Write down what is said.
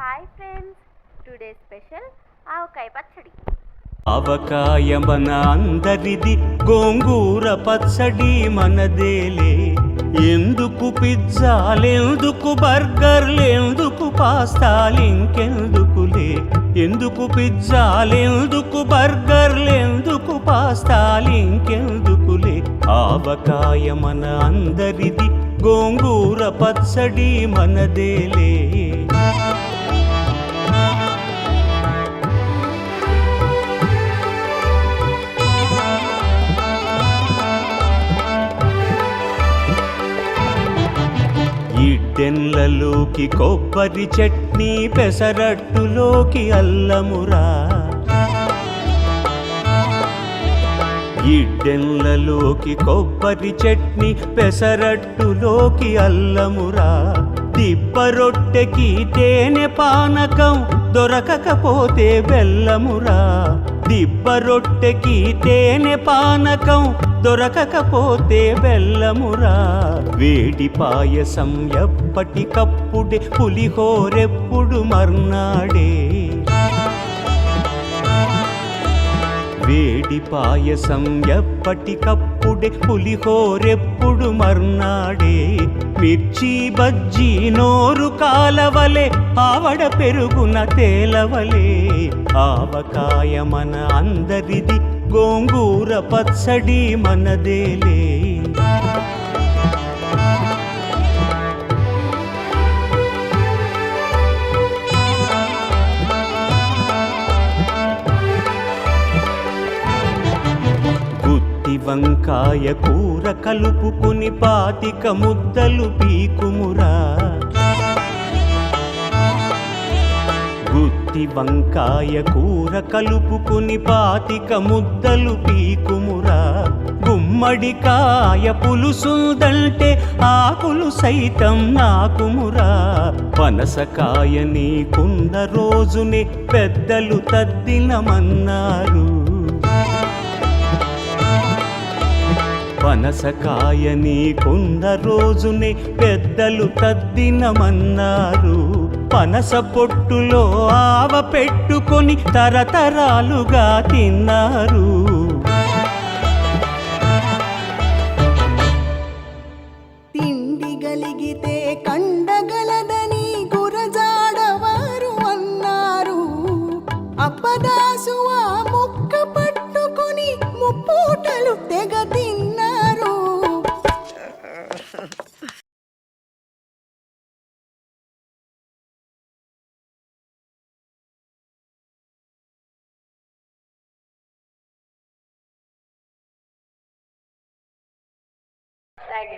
Hi friends, today special ఆవకాయ పచ్చడి. ఆవకాయ మన అందరిది, గోంగూర పచ్చడి మనదేలే. ఎందుకు పిజ్జాలెందుకు బర్గర్లెందుకు పాస్తాలింకెందుకులే. ఎందుకు పిజ్జాలెందుకు బర్గర్లెందుకు పాస్తాలింకెందుకులే. ఆవకాయ మన అందరిది, గోంగూర పచ్చడి మనదేలే. ఇడ్డెన్లలోకి కొబ్బరి చట్నీ, పెసరట్టులోకి అల్లమురా. ఇడ్డెన్లలోకి కొబ్బరి చట్నీ, పెసరట్టులోకి అల్లమురా. దిబ్బ రొట్టెకి తేనె పానకం, దొరకకపోతే బెల్లమురా. దిబ్బ రొట్టెకి తేనె పానకం, దొరకకపోతే బెల్లమురా. వేడి పాయసం ఎప్పటికప్పుడే, పులిహోరెప్పుడు మర్నాడే. వేడి పాయసం ఎప్పటికప్పుడే, పులిహోరెప్పుడు మర్నాడే. మిర్చి బజ్జీ నోరు కాలవలే, ఆవడ పెరుగున తేలవలే. ఆవకాయ మన అందరిది, గోంగూర పచ్చడి మనదేలే. గుత్తి వంకాయ కూర కలుపుకుని, 25 ముద్దలు పీకుమురా. గుత్తి వంకాయ కూర కలుపుకుని, 25 ముద్దలు పీకుమురా. గుమ్మడికాయ పులుసుదంటే ఆకులు సైతం నాకుమురా. పనసకాయ నీకున్న రోజునే పెద్దలు తద్దినమన్నారు. పనసకాయ నీకున్న రోజునే పెద్దలు తద్దినమన్నారు. పనస పొట్టులో ఆవ పెట్టుకొని తరతరాలుగా తిన్నారు. తిండి గలిగితే కండగలదని గురజాడవారు అన్నారు. అప్పదాసు ఆ ముక్క పట్టుకొని ముప్పూటలు తెగ తిన్నారు. Like,